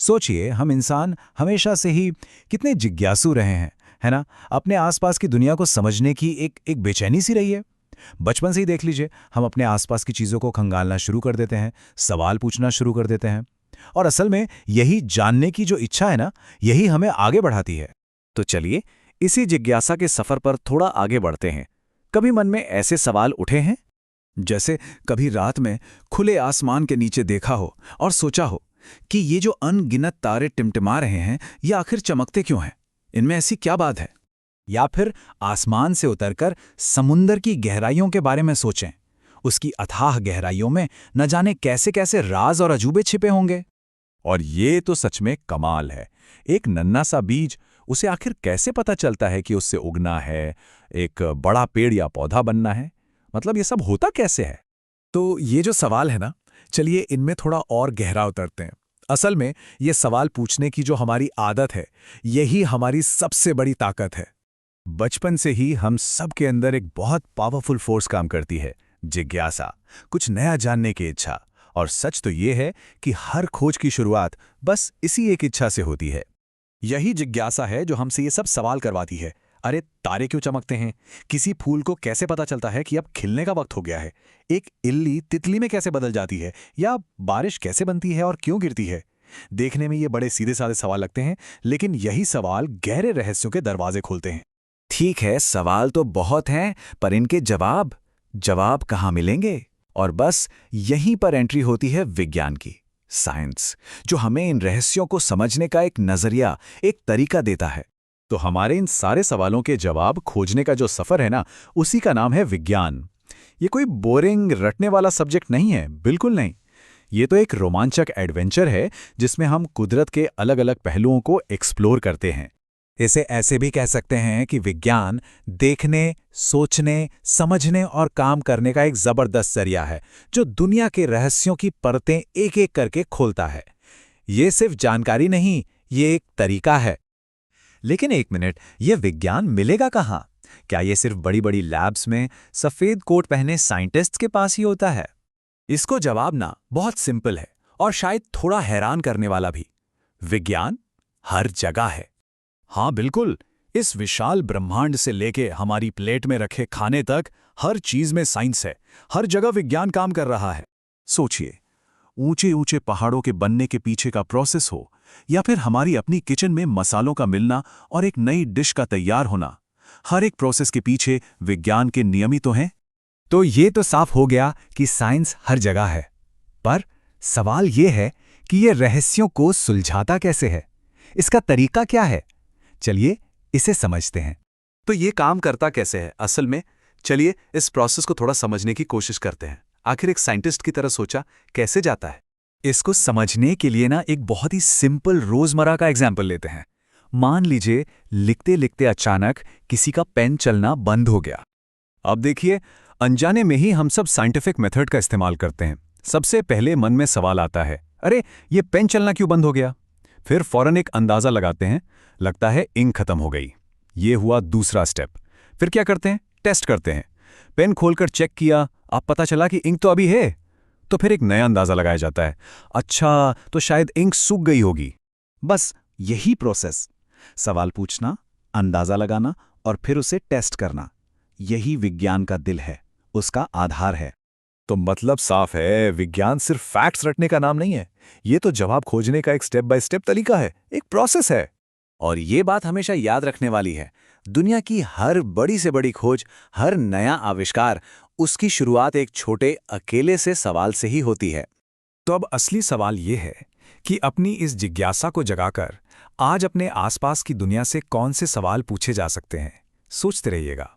सोचिए, हम इंसान हमेशा से ही कितने जिज्ञासु रहे हैं, है ना? अपने आसपास की दुनिया को समझने की एक बेचैनी सी रही है। बचपन से ही देख लीजिए, हम अपने आसपास की चीज़ों को खंगालना शुरू कर देते हैं, सवाल पूछना शुरू कर देते हैं। और असल में यही जानने की जो इच्छा है ना, यही हमें आगे बढ़ाती है। तो चलिए, इसी जिज्ञासा के सफर पर थोड़ा आगे बढ़ते हैं। कभी मन में ऐसे सवाल उठे हैं? जैसे कभी रात में खुले आसमान के नीचे देखा हो और सोचा हो कि ये जो अनगिनत तारे टिमटिमा रहे हैं, ये आखिर चमकते क्यों हैं? इनमें ऐसी क्या बात है? या फिर आसमान से उतरकर समुंदर की गहराइयों के बारे में सोचें। उसकी अथाह गहराइयों में न जाने कैसे कैसे राज और अजूबे छिपे होंगे। और ये तो सच में कमाल है। एक नन्हा सा बीज, उसे आखिर कैसे पता चलता है कि उससे उगना है, एक बड़ा पेड़ या पौधा बनना है? मतलब ये सब होता कैसे है? तो ये जो सवाल है ना, चलिए इनमें थोड़ा और गहरा उतरते हैं। असल में ये सवाल पूछने की जो हमारी आदत है, यही हमारी सबसे बड़ी ताकत है। बचपन से ही हम सब के अंदर एक बहुत पावरफुल फोर्स काम करती है, जिज्ञासा, कुछ नया जानने की इच्छा। और सच तो ये है कि हर खोज की शुरुआत बस इसी एक इच्छा से होती है। यही जिज्ञासा है जो हमसे ये सब सवाल करवाती है। अरे तारे क्यों चमकते हैं? किसी फूल को कैसे पता चलता है कि अब खिलने का वक्त हो गया है? एक इल्ली तितली में कैसे बदल जाती है? या बारिश कैसे बनती है और क्यों गिरती है? देखने में ये बड़े सीधे साधे सवाल लगते हैं, लेकिन यही सवाल गहरे रहस्यों के दरवाजे खोलते हैं। ठीक है, सवाल तो बहुत हैं, पर इनके जवाब कहाँ मिलेंगे? और बस यहीं पर एंट्री होती है विज्ञान की, साइंस, जो हमें इन रहस्यों को समझने का एक नजरिया, एक तरीका देता है। तो हमारे इन सारे सवालों के जवाब खोजने का जो सफर है ना, उसी का नाम है विज्ञान। ये कोई बोरिंग रटने वाला सब्जेक्ट नहीं है, बिल्कुल नहीं। ये तो एक रोमांचक एडवेंचर है जिसमें हम कुदरत के अलग अलग पहलुओं को एक्सप्लोर करते हैं। इसे ऐसे भी कह सकते हैं कि विज्ञान देखने, सोचने, समझने और काम करने का एक जबरदस्त जरिया है, जो दुनिया के रहस्यों की परतें एक एक करके खोलता है। ये सिर्फ जानकारी नहीं, ये एक तरीका है। लेकिन एक मिनट, ये विज्ञान मिलेगा कहाँ? क्या ये सिर्फ बड़ी बड़ी लैब्स में सफेद कोट पहने साइंटिस्ट्स के पास ही होता है? इसको जवाब ना बहुत सिंपल है, और शायद थोड़ा हैरान करने वाला भी। विज्ञान हर जगह है। हाँ बिल्कुल, इस विशाल ब्रह्मांड से लेके हमारी प्लेट में रखे खाने तक हर चीज में साइंस है। हर जगह विज्ञान काम कर रहा है। सोचिए, ऊंचे ऊंचे पहाड़ों के बनने के पीछे का प्रोसेस हो, या फिर हमारी अपनी किचन में मसालों का मिलना और एक नई डिश का तैयार होना, हर एक प्रोसेस के पीछे विज्ञान के नियम ही तो हैं। तो ये तो साफ हो गया कि साइंस हर जगह है। पर सवाल ये है कि ये रहस्यों को सुलझाता कैसे है? इसका तरीका क्या है? चलिए इसे समझते हैं। तो ये काम करता कैसे है असल में? चलिए इस प्रोसेस को थोड़ा समझने की कोशिश करते हैं। आखिर एक साइंटिस्ट की तरह सोचा कैसे जाता है? इसको समझने के लिए ना एक बहुत ही सिंपल रोजमर्रा का एग्जाम्पल लेते हैं। मान लीजिए लिखते लिखते अचानक किसी का पेन चलना बंद हो गया। अब देखिए, अनजाने में ही हम सब साइंटिफिक मेथड का इस्तेमाल करते हैं। सबसे पहले मन में सवाल आता है, अरे ये पेन चलना क्यों बंद हो गया? फिर फौरन एक अंदाजा लगाते हैं, लगता है इंक खत्म हो गई। ये हुआ दूसरा स्टेप। फिर क्या करते हैं? टेस्ट करते हैं। पेन खोलकर चेक किया, अब पता चला कि इंक तो अभी है। तो फिर एक नया अंदाजा लगाया जाता है, अच्छा तो शायद इंक सूख गई होगी। बस यही प्रोसेस, सवाल पूछना, अंदाजा लगाना और फिर उसे टेस्ट करना, यही विज्ञान का दिल है, उसका आधार है। तो मतलब साफ है, विज्ञान सिर्फ फैक्ट्स रटने का नाम नहीं है। ये तो जवाब खोजने का एक स्टेप बाय स्टेप तरीका है, एक प्रोसेस है। और ये बात हमेशा याद रखने वाली है, दुनिया की हर बड़ी से बड़ी खोज, हर नया आविष्कार, उसकी शुरुआत एक छोटे अकेले से सवाल से ही होती है। तो अब असली सवाल ये है कि अपनी इस जिज्ञासा को जगाकर आज अपने आसपास की दुनिया से कौन से सवाल पूछे जा सकते हैं? सोचते रहिएगा।